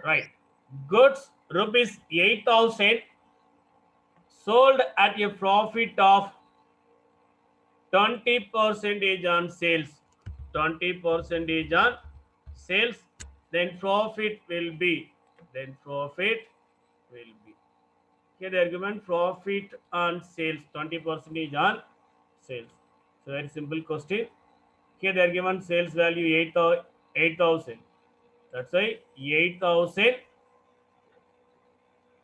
Right. Goods rupees 8,000 sold at a profit of 20 percentage on sales. 20 percentage on sales. Then profit will be. Then profit will be. Here the argument profit on sales. 20 percentage on sales. So very simple question. Here they are given sales value 8,000. That's why 8,000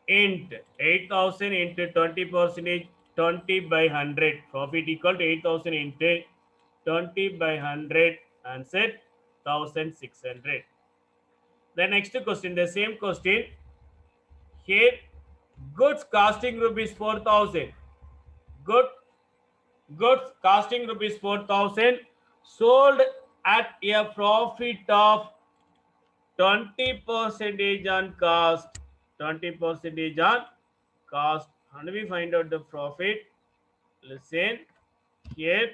into 8,000 into 20 percentage 20 by 100. Profit equal to 8,000 into 20 by 100 and said 1,600. The next question, the same question. Here goods costing rupees 4,000. Good goods costing rupees 4,000 sold at a profit of 20 percentage on cost. 20 percentage on cost. How do we find out the profit? Listen here.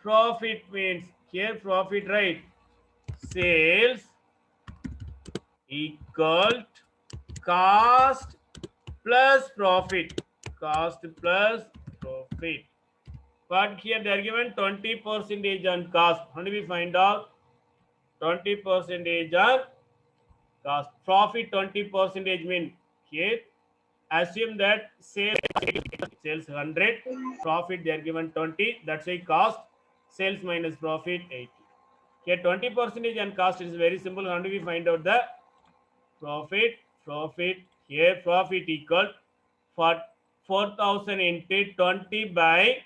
Profit means here profit, right? Sales equal cost plus profit. Cost plus profit. But here they are given 20 percentage on cost. How do we find out? 20 percentage on cost. Profit 20 percentage mean here assume that sales 100, profit they are given 20, that's why cost sales minus profit 80. Here 20 percentage and cost is very simple. How do we find out the profit? Profit here profit equal for 4,000 into 20 by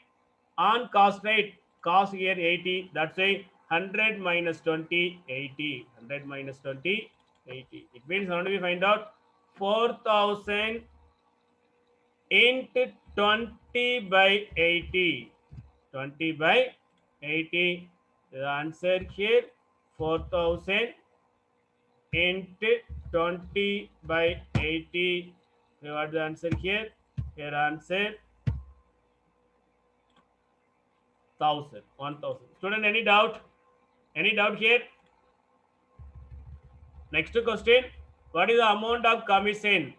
on cost, right? Cost here 80, that's why 100 minus 20 80. 100 minus 20 80. It means how do we find out? 4,000 into 20 by 80. 20 by 80. The answer here 4,000 into 20 by 80. What the answer here? Here answer 1,000. 1,000. Student, any doubt? Any doubt here? Next question. What is the amount of commission?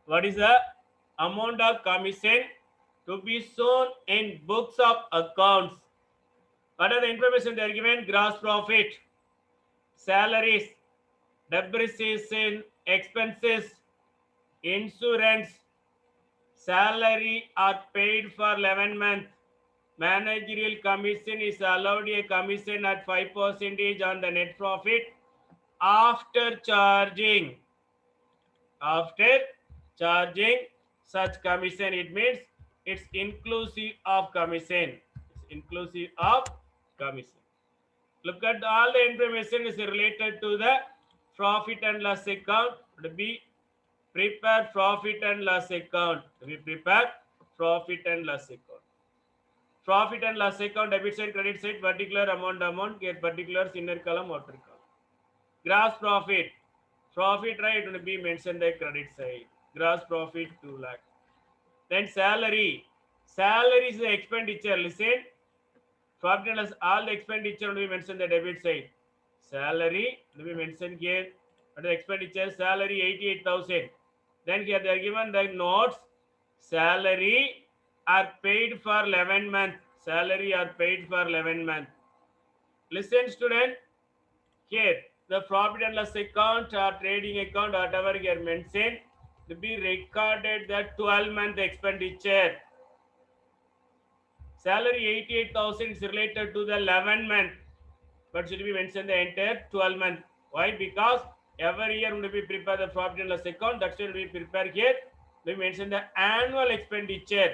What is the amount of commission to be shown in books of accounts? What are the information they are given? Gross profit, salaries, depreciation, expenses, insurance, salary are paid for 11 months. Managerial commission is allowed a commission at 5% on the net profit after charging. After charging such commission, it means it's inclusive of commission. It's inclusive of commission. Look at all the information is related to the profit and loss account. To be prepare profit and loss account. To be prepare profit and loss account. Profit and loss account, debit side, credit side, particular amount, get particulars, inner column, outer column. Gross profit. Profit, right, will be mentioned the credit side. Gross profit 2 lakh. Then salary. Salary is the expenditure. Listen. Profit and loss, all the expenditure will be mentioned the debit side. Salary will be mentioned here. But the expenditure, salary 88,000. Then here they are given the notes. Salary are paid for 11 months. Salary are paid for 11 months. Listen, student. Here, the profit and loss account or trading account, whatever here mentioned, to be recorded the 12-month expenditure. Salary 88,000 is related to the 11 month, but should be mentioned the entire 12 month. Why? Because every year will be prepare the profit and loss account. That's why we prepare here. We mention the annual expenditure.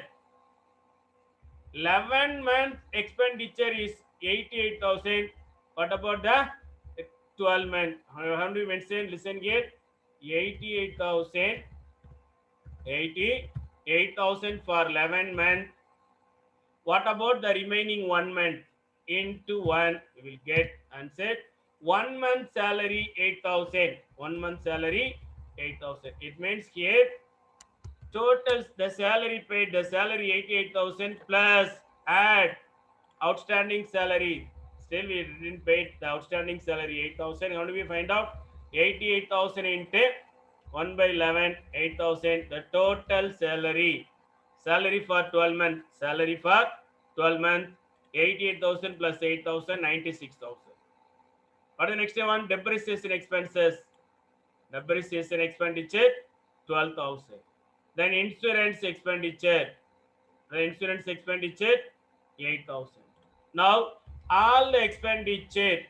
11-month expenditure is 88,000. What about the 12 month? How do we mention? Listen here. 88,000. 88,000 for 11 month. What about the remaining 1 month? Into 1, we will get answer. 1 month salary 8,000. 1 month salary 8,000. It means here total the salary paid, the salary 88,000 plus add outstanding salary. Still we didn't pay the outstanding salary 8,000. How do we find out? 88,000 into 1 by 11, 8,000. The total salary for 12 months, 88,000 plus 8,000, 96,000. What is the next one? Depreciation expenses. Depreciation expenditure 12,000. Then insurance expenditure. The insurance expenditure 8,000. Now all the expenditure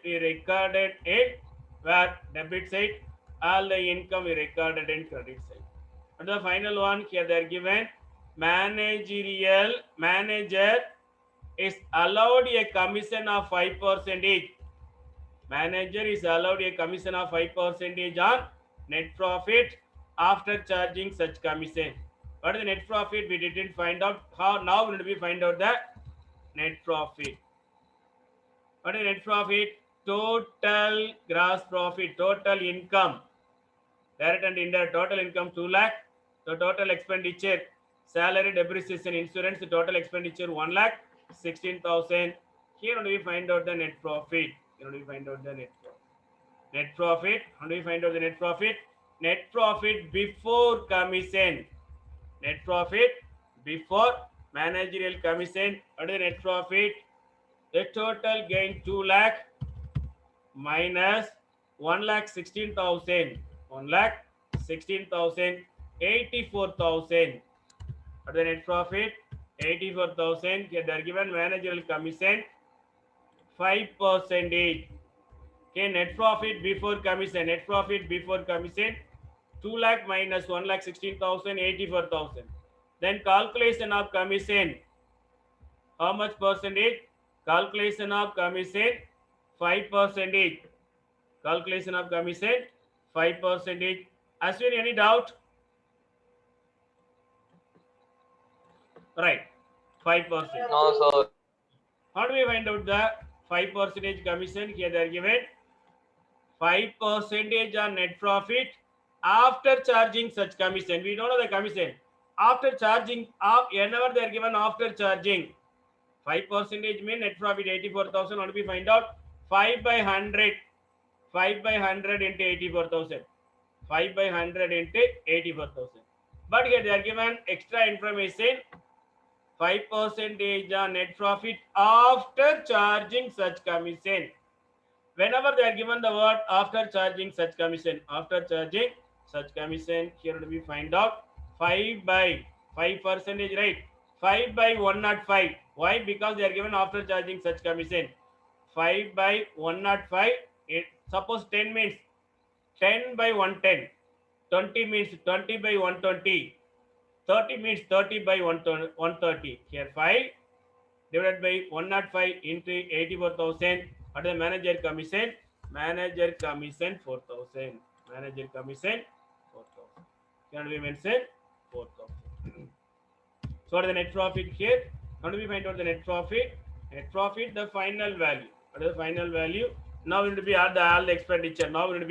we recorded in where debit side, all the income we recorded in credit side. And the final one here they are given manager is allowed a commission of 5%. Manager is allowed a commission of 5% on net profit after charging such commission. What is the net profit? We didn't find out. How now will we find out the net profit? What is net profit? Total gross profit, total income, direct and indirect. Total income 2 lakh. The total expenditure, salary, depreciation, insurance. The total expenditure 1 lakh 16,000. Here only we find out the net profit. Here only we find out the net profit. Net profit. How do we find out the net profit? Net profit before commission. Net profit before managerial commission. What is the net profit? The total gain 2 lakh minus 1 lakh 16,000. 1 lakh 16,000. 84,000. What is the net profit? 84,000. Here they are given managerial commission 5%. Okay, net profit before commission. Net profit before commission 2 lakh minus 1 lakh 16,000, 84,000. Then calculation of commission. How much percentage? Calculation of commission 5%. Calculation of commission 5%. Ashwin, any doubt? Right, 5%. No, sir. How do we find out the 5% commission? Here they are given 5% on net profit after charging such commission. We don't know the commission. After charging, whenever they are given after charging, 5% mean net profit 84,000. How do we find out? 5 by 100. 5 by 100 into 84,000. 5 by 100 into 84,000. But here they are given extra information. 5% on net profit after charging such commission. Whenever they are given the word after charging such commission, here we find out 5 by 5%, right? 5 by 105. Why? Because they are given after charging such commission. 5 by 105. Suppose 10 means 10 by 110. 20 means 20 by 120. 30 means 30 by 130. Here 5 divided by 105 into 84,000. What is the manager commission? Manager commission 4,000. Manager commission 4,000. Can we mention 4,000? So what is the net profit here? How do we find out the net profit? Net profit, the final value. What is the final value? Now we need to be add all the expenditure. What is the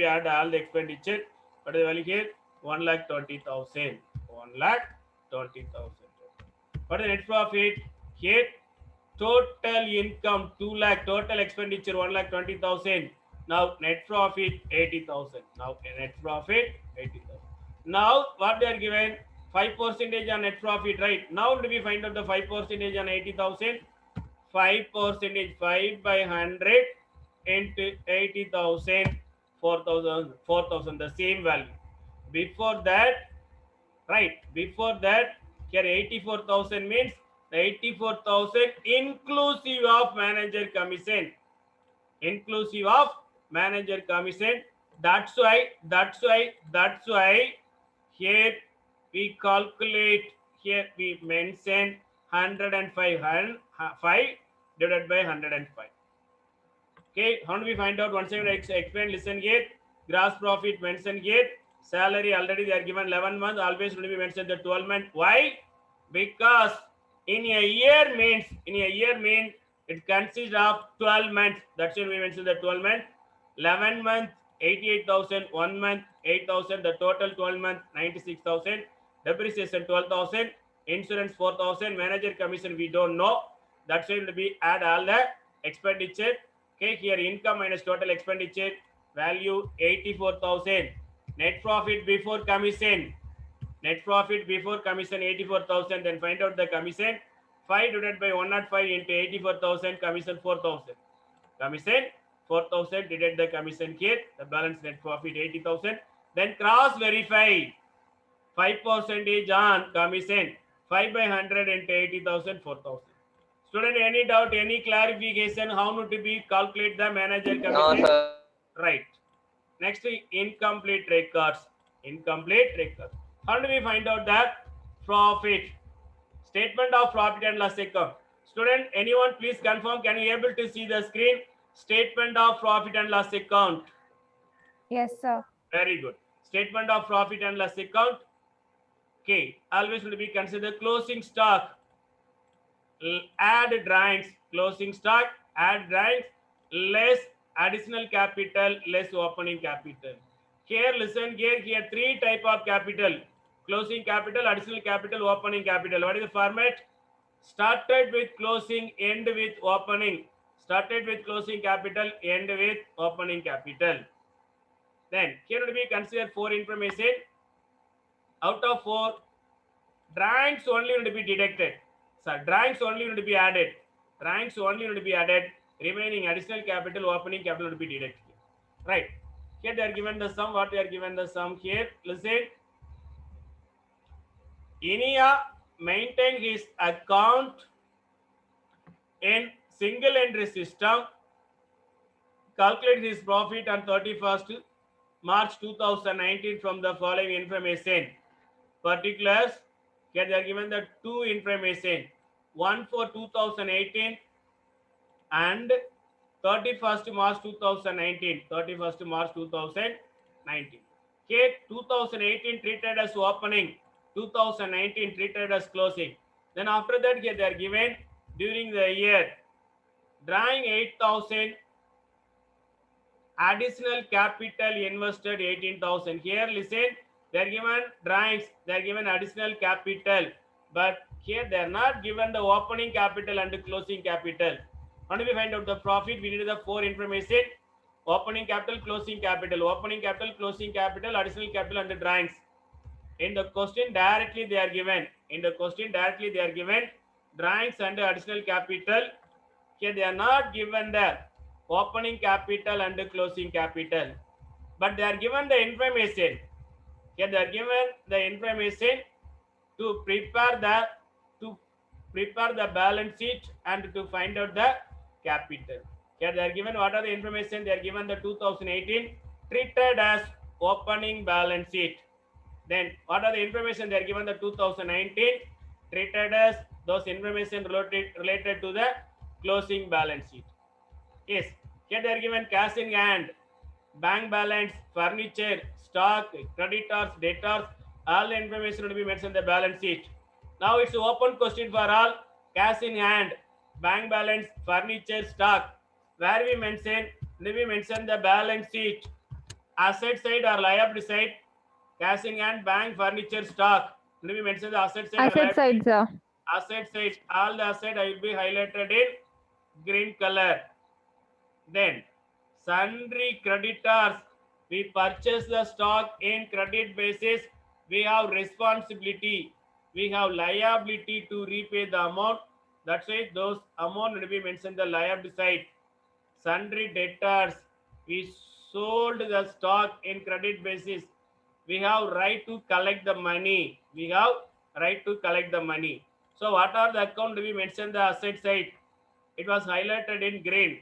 value here? 1,20,000. 1,20,000. What is the net profit here? Total income 2 lakh, total expenditure 1,20,000. Now net profit 80,000. Now net profit 80,000. Now what they are given? 5% on net profit, right? Now do we find out the 5% on 80,000? 5%, 5 by 100 into 80,000, 4,000, the same value. Before that, right? Before that, here 84,000 means 84,000 inclusive of manager commission. Inclusive of manager commission. That's why here we calculate, here we mention 105 divided by 105. Okay, how do we find out? Once again, explain, listen here. Gross profit mention here. Salary already they are given 11 months. Always will be mentioned the 12 months. Why? Because in a year means it consists of 12 months. That's why we mentioned the 12 months. 11 months 88,000, 1 month 8,000, the total 12 months 96,000, depreciation 12,000, insurance 4,000, manager commission we don't know. That's why it will be add all the expenditure Okay, here income minus total expenditure, value 84,000. Net profit before commission. Net profit before commission 84,000. Then find out the commission. 5 divided by 105 into 84,000. Commission 4,000. Commission 4,000. Deduct the commission here. The balance net profit 80,000. Then cross verify. 5% on commission. 5 by 100 into 80,000. 4,000. Student, any doubt, any clarification? How to be calculate the manager commission? No, sir. Right. Next, incomplete records. Incomplete records. How do we find out that profit? Statement of profit and loss account. Student, anyone please confirm? Can you able to see the screen? Statement of profit and loss account. Yes, sir. Very good. Statement of profit and loss account. Okay. Always will be considered closing stock. Add drawings, closing stock, add drawings, less additional capital, less opening capital. Here, listen here three type of capital: closing capital, additional capital, opening capital. What is the format? Started with closing, end with opening. Started with closing capital, end with opening capital. Then here will be considered 4 information. Out of 4, drawings only will be deducted. So drawings only will be added. Drawings only will be added. Remaining additional capital, opening capital will be deducted. Right. Here they are given the sum. What they are given the sum here? Listen. INEA maintain his account in single entry system. Calculate his profit on 31st March 2019 from the following information. Particulars. Here they are given the 2 information. One for 2018 and 31st March 2019. 31st March 2019. Here 2018 treated as opening, 2019 treated as closing. Then after that here they are given during the year drawing 8,000, additional capital invested 18,000. Here listen, they are given drawings, they are given additional capital, but here they are not given the opening capital and the closing capital. How do we find out the profit? We need the 4 information: opening capital, closing capital, opening capital, closing capital, additional capital, and the drawings. In the question directly they are given. In the question directly they are given drawings and additional capital. Here they are not given the opening capital and the closing capital, but they are given the information. Here they are given the information to prepare the balance sheet and to find out the capital. Here they are given what are the information? They are given the 2018 treated as opening balance sheet. Then what are the information? They are given the 2019 treated as those information related to the closing balance sheet. Yes, here they are given cash in hand, bank balance, furniture, stock, creditors, debtors. All the information will be mentioned in the balance sheet. Now it's an open question for all. Cash in hand, bank balance, furniture, stock. Where we mention the balance sheet, asset side or liability side. Cash in hand, bank, furniture, stock. We mention the asset side. Asset side, sir. Asset side. All the asset I will be highlighted in green color. Then sundry creditors. We purchase the stock in credit basis. We have responsibility. We have liability to repay the amount. That's why those amount will be mentioned the liability side. Sundry debtors. We sold the stock in credit basis. We have right to collect the money. We have right to collect the money. So what are the account? We mentioned the asset side. It was highlighted in green.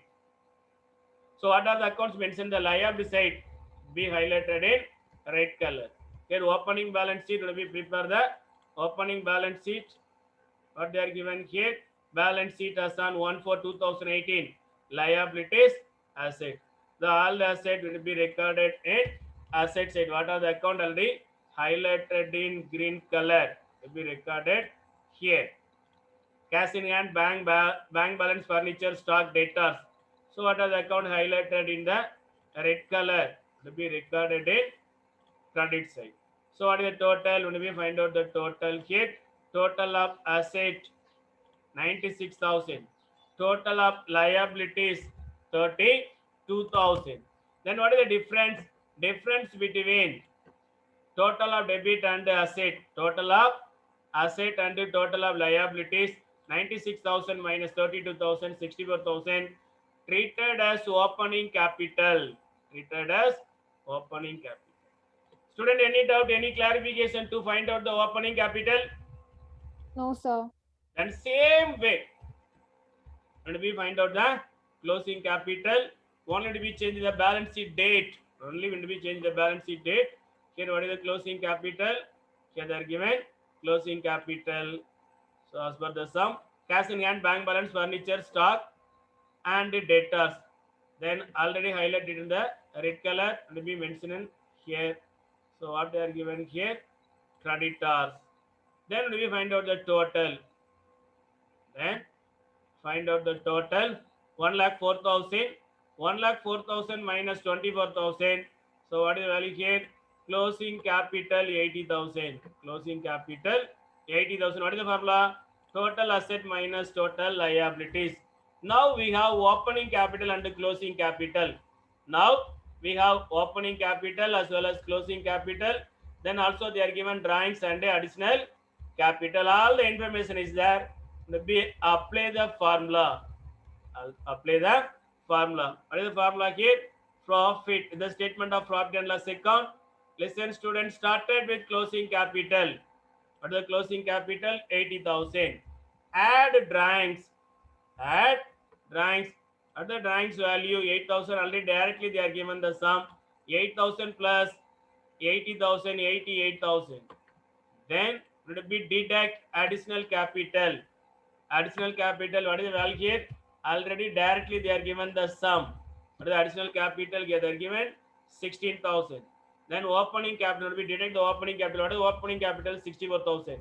So what are the accounts mentioned? The liability side be highlighted in red color. Here opening balance sheet will be prepare the opening balance sheet. What they are given here? Balance sheet as on 1/4/2018. Liabilities, asset. All the asset will be recorded in asset side. What are the account already highlighted in green color? Will be recorded here. Cash in hand, bank balance, furniture, stock, debtors. So what are the account highlighted in the red color? Will be recorded in credit side. So what is the total? When we find out the total here, total of asset 96,000. Total of liabilities 32,000. Then what is the difference? Difference between total of debit and asset, total of asset and total of liabilities, 96,000 minus 32,000, 64,000, treated as opening capital. Treated as opening capital. Student, any doubt, any clarification to find out the opening capital? No, sir. Then same way, when we find out the closing capital, only to be change the balance sheet date. Only when we change the balance sheet date. Here, what is the closing capital? Here they are given closing capital. So as per the sum, cash in hand, bank balance, furniture, stock, and debtors. Then already highlighted in the red color and be mentioned here. So what they are given here? Creditors. Then we find out the total. Then find out the total. 1,04,000. 1,04,000 minus 24,000. So what is the value here? Closing capital 80,000. Closing capital 80,000. What is the formula? Total asset minus total liabilities. Now we have opening capital and closing capital. Now we have opening capital as well as closing capital. Then also they are given drawings and additional capital. All the information is there. We apply the formula. I'll apply the formula. What is the formula here? Profit. The statement of profit and loss account. Listen, students, started with closing capital. What is the closing capital? 80,000. Add drawings. Add drawings. At the drawings value 8,000, already directly they are given the sum 8,000 plus 80,000, 88,000. Then it will be deduct additional capital. Additional capital, what is the value here? Already directly they are given the sum. What is the additional capital? They are given 16,000. Then opening capital will be deduct the opening capital. What is the opening capital? 64,000.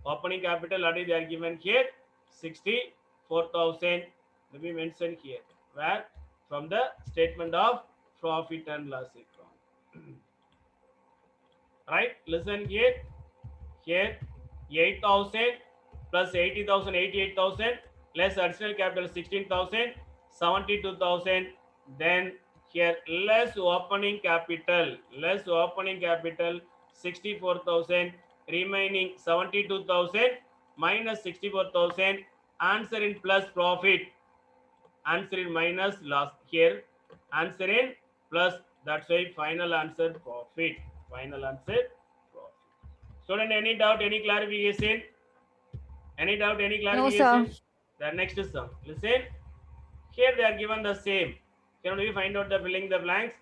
Opening capital already they are given here 64,000 will be mentioned here. Where? From the statement of profit and loss account. Right? Listen here. Here 8,000 plus 80,000, 88,000 less additional capital 16,000, 72,000. Then here less opening capital 64,000, remaining 72,000 minus 64,000. Answer in plus profit. Answer in minus loss. Here answer in plus. That's why final answer profit. Final answer profit. Student, any doubt, any clarification? Any doubt, any clarification? No, sir. The next sum. Listen. Here they are given the same. Can we find out the filling the blanks?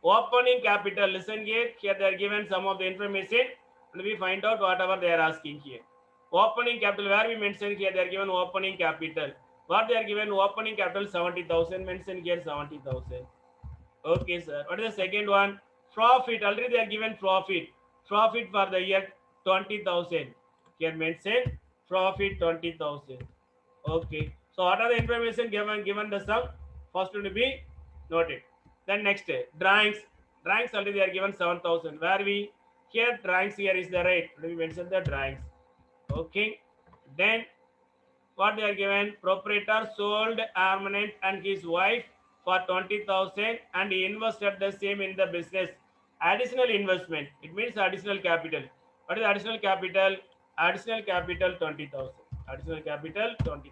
Opening capital. Listen here. Here they are given some of the information. And we find out whatever they are asking here. Opening capital. Where we mentioned here they are given opening capital. What they are given? Opening capital 70,000. Mentioned here 70,000. Okay, sir. What is the second one? Profit. Already they are given profit. Profit for the year 20,000. Here mentioned profit 20,000. Okay. So what are the information given the sum? First one to be noted. Then next drawings. Drawings already they are given 7,000. Where we here drawings here is the rate. We mention the drawings. Okay. Then what they are given? Proprietor sold Armament and his wife for 20,000 and he invested the same in the business. Additional investment. It means additional capital. What is additional capital? Additional capital 20,000. Additional capital 20,000.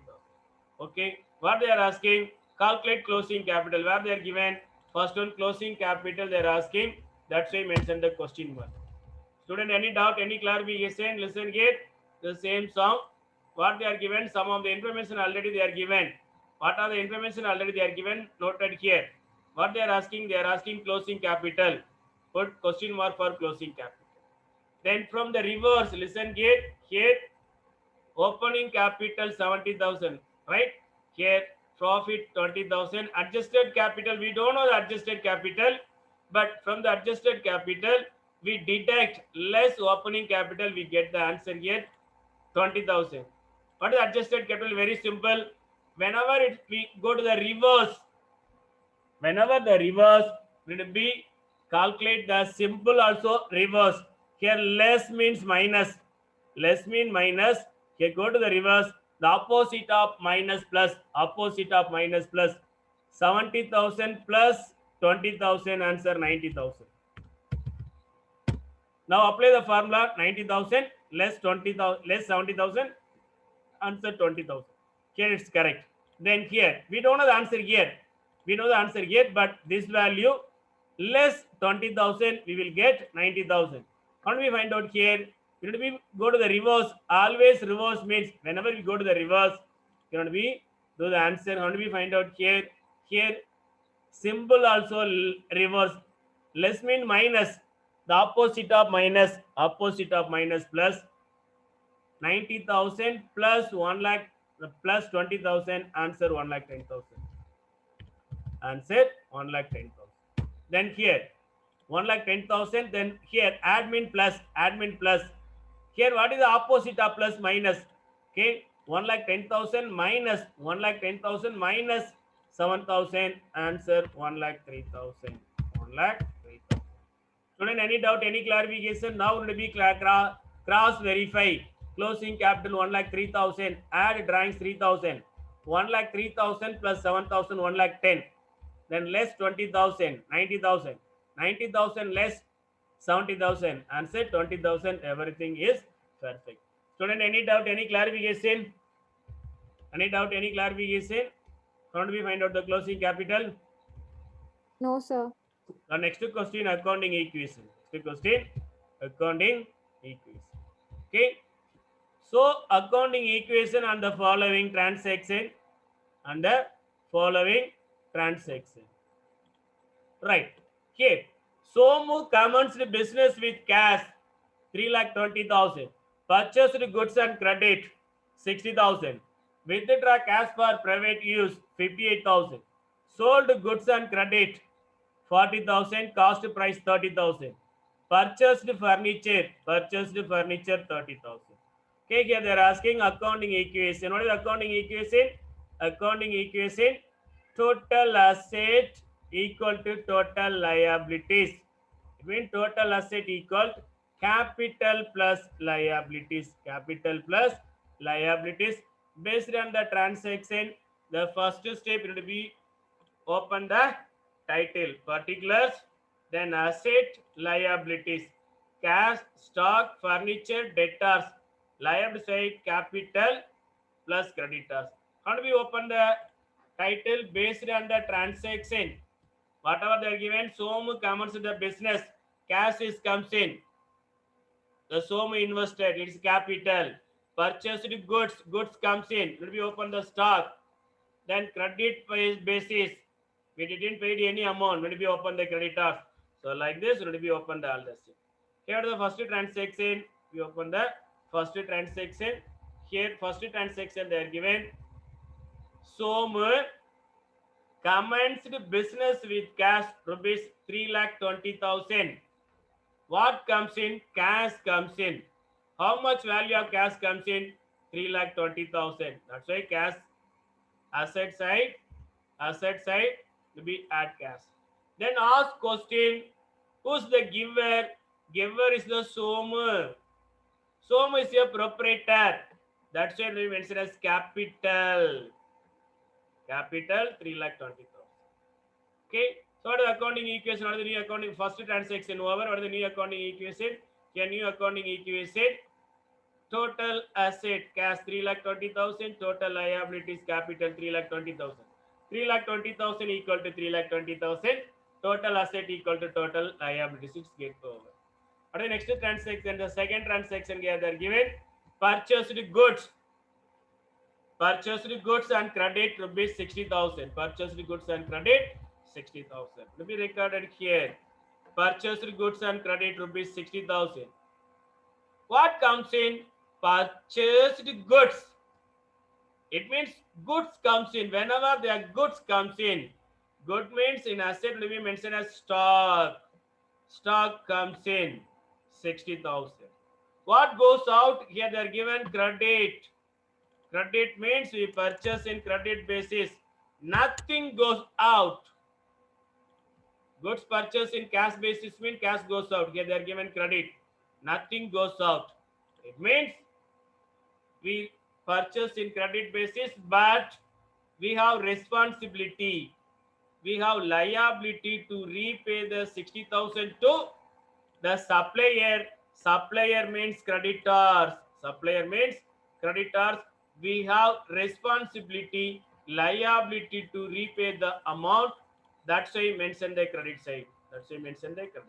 Okay. What they are asking? Calculate closing capital. Where they are given? First one closing capital they are asking. That's why I mentioned the question one. Student, any doubt, any clarification? Listen here. The same sum. What they are given? Some of the information already they are given. What are the information already they are given? Noted here. What they are asking? They are asking closing capital. Put question mark for closing capital. Then from the reverse, listen here opening capital 70,000, right? Here profit 20,000, adjusted capital, we don't know the adjusted capital, but from the adjusted capital, we deduct less opening capital, we get the answer here 20,000. What is adjusted capital? Very simple. Whenever we go to the reverse, whenever the reverse will be calculate the simple also reverse. Here less means minus. Less mean minus. Here go to the reverse. The opposite of minus plus. Opposite of minus plus. 70,000 plus 20,000, answer 90,000. Now apply the formula. 90,000 less 20,000 less 70,000, answer 20,000. Here it's correct. Then here we don't know the answer here. We know the answer here, but this value less 20,000 we will get 90,000. How do we find out here? We go to the reverse. Always reverse means whenever we go to the reverse, we do the answer. How do we find out here? Here symbol also reverse. Less mean minus. The opposite of minus plus. 90,000 plus 1 lakh plus 20,000, answer 1,10,000. Answer 1,10,000. Then here 1,10,000. Then here admin plus. Here what is the opposite of plus minus? Okay, 1,10,000 minus 1,10,000 minus 7,000, answer 1,03,000. 1,03,000. Student, any doubt, any clarification? Now will be cross verify. Closing capital 1,03,000. Add drawings 3,000. 1,03,000 plus 7,000, 1,10,000. Then less 20,000, 90,000. 90,000 less 70,000. Answer 20,000. Everything is perfect. Student, any doubt, any clarification? Any doubt, any clarification? How do we find out the closing capital? No, sir. The next question, accounting equation. Next question, accounting equation. Okay. So accounting equation on the following transaction. And the following transaction. Right. Here. Somu commenced business with cash 3,20,000. Purchased goods and credit 60,000. Withdraw cash for private use 58,000. Sold goods and credit 40,000. Cost price 30,000. Purchased furniture 30,000. Okay, here they are asking accounting equation. What is accounting equation? Accounting equation: total asset equal to total liabilities. It means total asset equal capital plus liabilities. Capital plus liabilities. Based on the transaction, the first step will be open the title, particulars, then asset, liabilities, cash, stock, furniture, debtors, liability side, capital plus creditors. How do we open the title? Based on the transaction? Whatever they are given, Somu comes to the business, cash is comes in. The Somu invested, it's capital. Purchased goods comes in. Will we open the stock? Then credit basis, we didn't pay any amount. When we open the creditors, so like this, when we open the all the same. Here the first transaction, we open the first transaction. Here first transaction they are given. Somu commenced business with cash rupees 3,20,000. What comes in? Cash comes in. How much value of cash comes in? 3,20,000. That's why cash asset side to be add cash. Then ask question, who's the giver? Giver is the Somu. Somu is a proprietor. That's why we mention as capital. Capital 3,20,000. Okay. So what is the accounting equation? What is the new accounting? First transaction over. What is the new accounting equation? Here new accounting equation. Total asset cash 3,20,000. Total liabilities capital 3,20,000. 3,20,000 equal to 3,20,000. Total asset equal to total liabilities. It's get over. What is the next transaction? The second transaction here they are given. Purchased goods. Purchased goods and credit rupees 60,000. Purchased goods and credit 60,000. To be recorded here. Purchased goods and credit rupees 60,000. What comes in? Purchased goods. It means goods comes in. Whenever the goods comes in, good means in asset will be mentioned as stock. Stock comes in 60,000. What goes out? Here they are given credit. Credit means we purchase in credit basis. Nothing goes out. Goods purchase in cash basis means cash goes out. Here they are given credit. Nothing goes out. It means we purchase in credit basis, but we have responsibility. we have liability to repay the 60,000 to the supplier. Supplier means creditors. Supplier means creditors. We have responsibility, liability to repay the amount. That's why mention the credit side. That's why mention the credit side.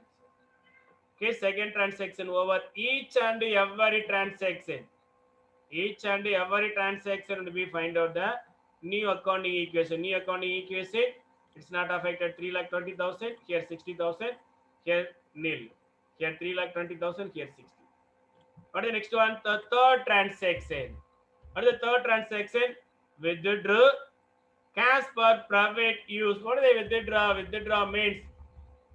Okay, second transaction over. Each and every transaction. Each and every transaction we find out the new accounting equation. New accounting equation, it's not affected 3,20,000, here 60,000, here nil. Here 3,20,000, here 60. What is the next one? The third transaction. What is the third transaction? Withdraw cash for private use. What is the withdraw? Withdraw means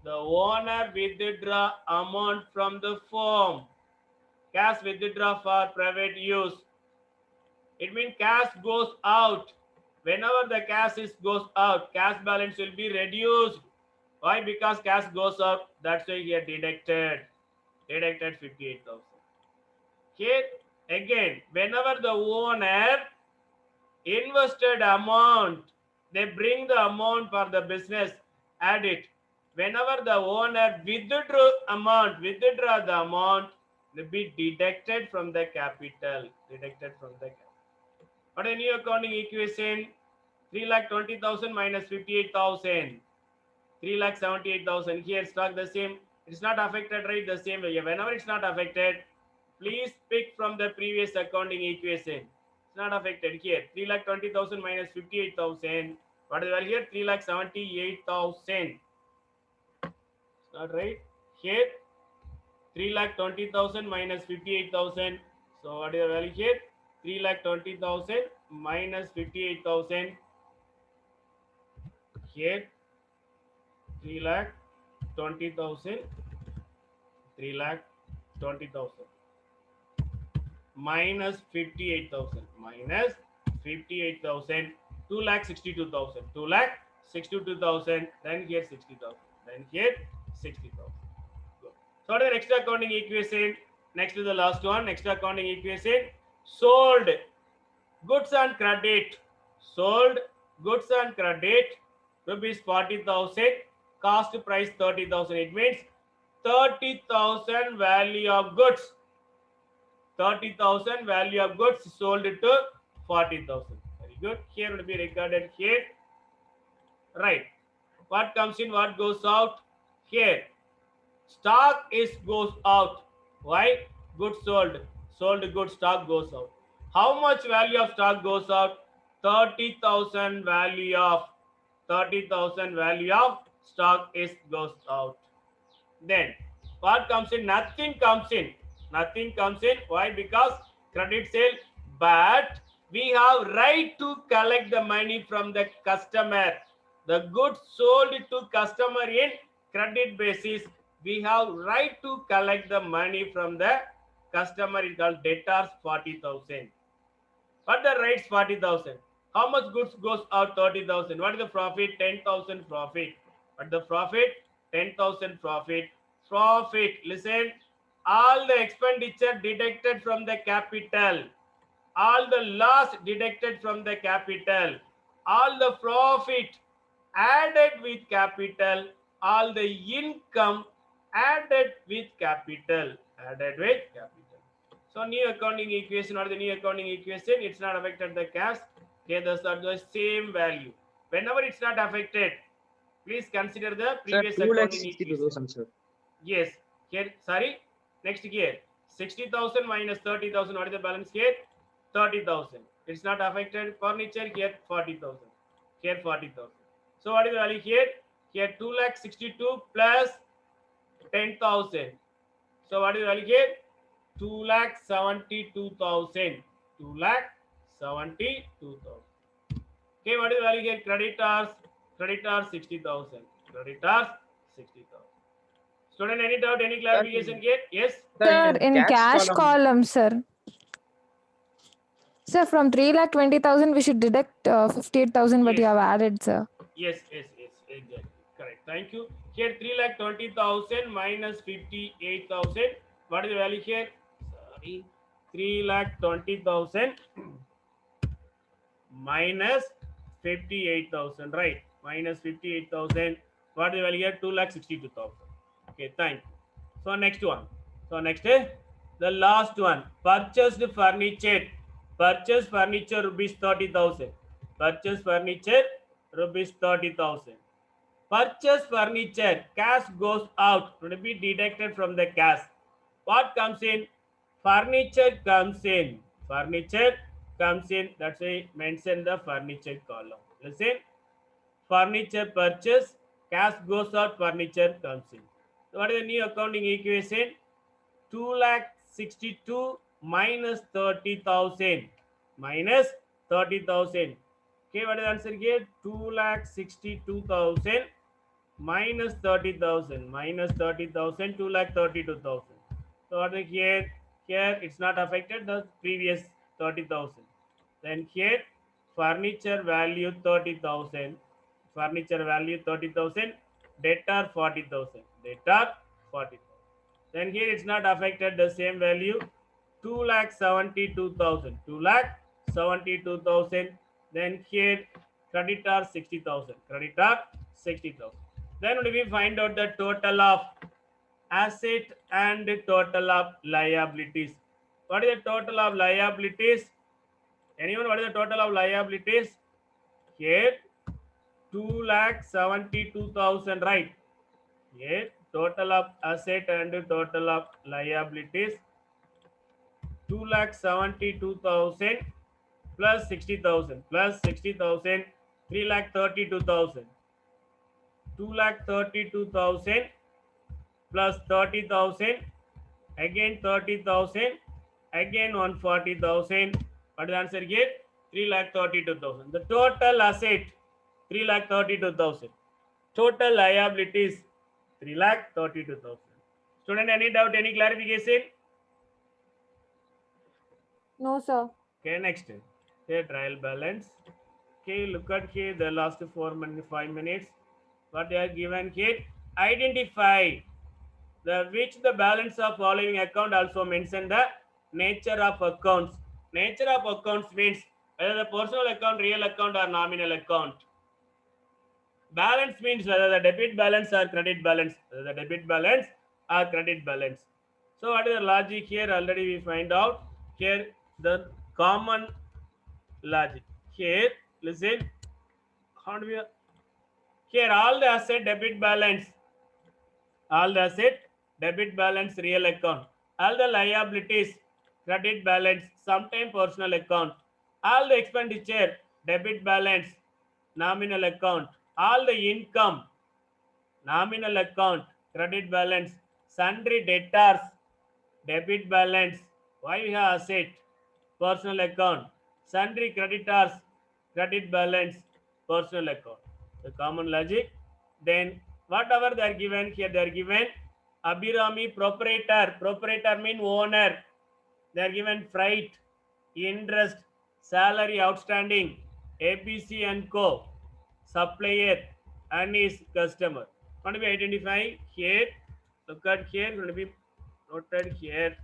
the owner withdraw amount from the firm. Cash withdraw for private use. It means cash goes out. Whenever the cash goes out, cash balance will be reduced. Why? Because cash goes out. That's why here deducted 58,000. Here again, whenever the owner invested amount, they bring the amount for the business, add it. Whenever the owner withdraw the amount will be deducted from the capital. Deducted from the capital. What a new accounting equation? 3,20,000 minus 58,000. 3,78,000. Here stock the same. It's not affected, right? The same way. Whenever it's not affected, please pick from the previous accounting equation. It's not affected here. 3,20,000 minus 58,000. What is the value here? 3,78,000. It's not right. Here 3,20,000 minus 58,000. So what is the value here? 3,20,000 minus 58,000. Here 3,20,000. 3,20,000 minus 58,000 minus 58,000. 2,62,000. 2,62,000. Then here 60,000. Then here 60,000. So what is the next accounting equation? Next to the last one. Next accounting equation. Sold goods and credit. Sold goods and credit. Rupees 40,000. Cost price 30,000. It means 30,000 value of goods. 30,000 value of goods sold to 40,000. Very good. Here will be recorded here. Right. What comes in, what goes out? Here. Stock is goes out. Why? Goods sold. Sold goods, stock goes out. How much value of stock goes out? 30,000 value of 30,000 value of stock is goes out. Then what comes in? Nothing comes in. Nothing comes in. Why? Because credit sale. But we have right to collect the money from the customer. The goods sold to customer in credit basis. We have right to collect the money from the customer. It called debtors 40,000. But the rates 40,000. How much goods goes out? 30,000. What is the profit? 10,000 profit. But the profit? 10,000 profit. Profit. Listen. All the expenditure deducted from the capital. All the loss deducted from the capital. All the profit added with capital. All the income added with capital. Added with capital. So new accounting equation or the new accounting equation, it's not affected the cash. Okay, those are the same value. Whenever it's not affected, please consider the previous Sir, accounting equation. 2,62,000, sir. Yes. Here, sorry. Next here. 60,000 minus 30,000. What is the balance here? 30,000. It's not affected. Furniture here 40,000. Here 40,000. So what is the value here? Here 2,62,000 plus 10,000. So what is the value here? 2,72,000. 2,72,000. Okay, what is the value here? Creditors 60,000. Creditors 60,000. Student, any doubt, any clarification here? Yes? Sir, in cash column, column, sir. Sir, from 3,20,000, we should deduct 58,000, but Yes. you have added, sir. Yes, exactly. Correct. Thank you. Here 3,20,000 minus 58,000. What is the value here? Sorry. 3,20,000 minus 58,000. Right. minus 58,000. What is the value here? 2,62,000. Okay, thank you. So next one. So next the last one. Purchased furniture. Purchased furniture rupees 30,000. Purchased furniture rupees 30,000. Purchase furniture, cash goes out, to be deducted from the cash. What comes in? Furniture comes in. Furniture comes in. That's why mention the furniture column. Listen. Furniture purchase, cash goes out, furniture comes in. So what is the new accounting equation? 2,62,000 minus 30,000 minus 30,000. Okay, what is the answer here? 2,62,000 minus 30,000 minus 30,000, 2,32,000. So what is here? Here it's not affected the previous 30,000. Then here furniture value 30,000, furniture value 30,000, debtor 40,000, debtor 40,000. Then here it's not affected the same value, 2,72,000, 2,72,000. Then here creditor 60,000, creditor 60,000. Then we find out the total of asset and the total of liabilities. What is the total of liabilities? Anyone, what is the total of liabilities? Here 2,72,000, right? Here total of asset and total of liabilities 2,72,000 plus 60,000 plus 60,000, 3,32,000. 2,32,000 plus 30,000, again 30,000, again 140,000. What is the answer here? 3,32,000. The total asset 3,32,000. Total liabilities 3,32,000. Student, any doubt, any clarification? No, sir. Okay, next. Here trial balance. Okay, look at here the last 5 minutes. What they are given here? Identify which the balance of following account, also mention the nature of accounts. Nature of accounts means whether the personal account, real account or nominal account. Balance means whether the debit balance or credit balance, whether the debit balance or credit balance. So what is the logic here? Already we find out here the common logic. Here listen, how do we, here all the asset debit balance, all the asset debit balance real account, all the liabilities credit balance sometime personal account, all the expenditure debit balance nominal account, all the income nominal account credit balance, sundry debtors debit balance, why we have asset personal account, sundry creditors credit balance personal account. The common logic. Then whatever they are given here, they are given Abhirami proprietor. Proprietor mean owner. They are given freight, interest, salary outstanding, ABC and Co. supplier and his customer. Going to be identifying here. Look at here. Going to be noted here.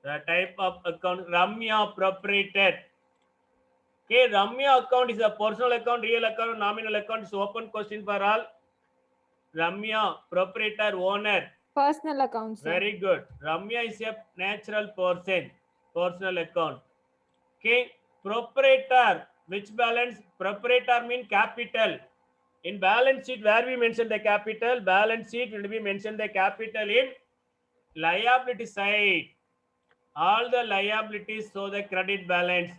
The type of account, Ramya proprietor. Okay, Ramya account is a personal account, real account, nominal account. It's open question for all. Ramya proprietor, owner. Personal account, sir. Very good. Ramya is a natural person, personal account. Okay, proprietor, which balance? Proprietor mean capital. In balance sheet, where we mention the capital, balance sheet will be mentioned the capital in liability side. All the liabilities show the credit balance.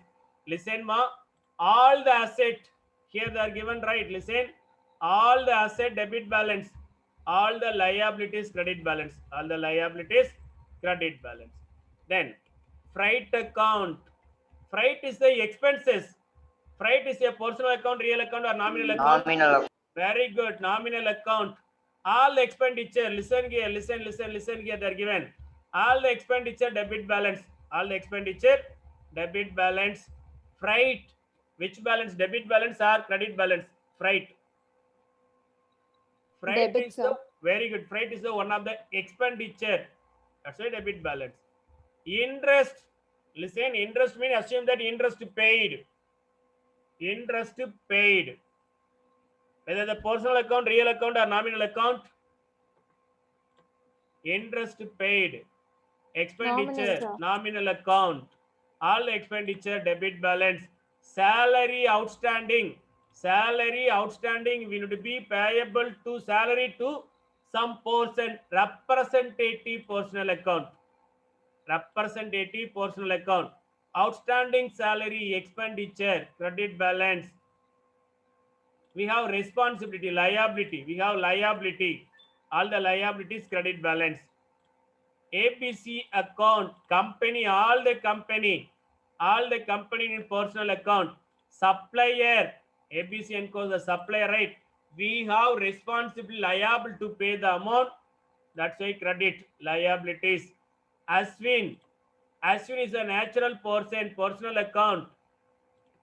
Listen, ma. All the asset here they are given, right? Listen. All the asset debit balance. All the liabilities credit balance. All the liabilities credit balance. Then freight account. Freight is the expenses. Freight is a personal account, real account or nominal account. Nominal. Very good. Nominal account. All the expenditure. Listen here. Listen here. They are given. All the expenditure debit balance. All the expenditure debit balance. Freight. Which balance? Debit balance or credit balance? Freight. Freight Debit, is sir. the very good. Freight is the one of the expenditure. That's why debit balance. Interest. Listen. Interest means assume that interest paid. Interest paid. Whether the personal account, real account, or nominal account. Interest paid, expenditure, sir. nominal account, all the expenditure, debit balance, salary outstanding. Salary outstanding will be payable to salary to some portion, representative personal account. Representative personal account. Outstanding salary, expenditure, credit balance. We have responsibility, liability. We have liability. All the liabilities, credit balance. ABC account, company, all the company in personal account. Supplier, ABC encode the supplier, right? We have responsibility, liable to pay the amount. That's why credit, liabilities. Ashwin is a natural person, personal account.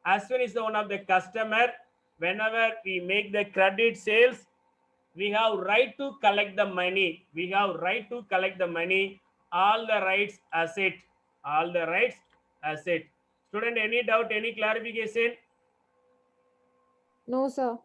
Ashwin is the one of the customer. Whenever we make the credit sales, we have right to collect the money. We have right to collect the money. All the rights asset. All the rights asset. Student, any doubt, any clarification? No, sir.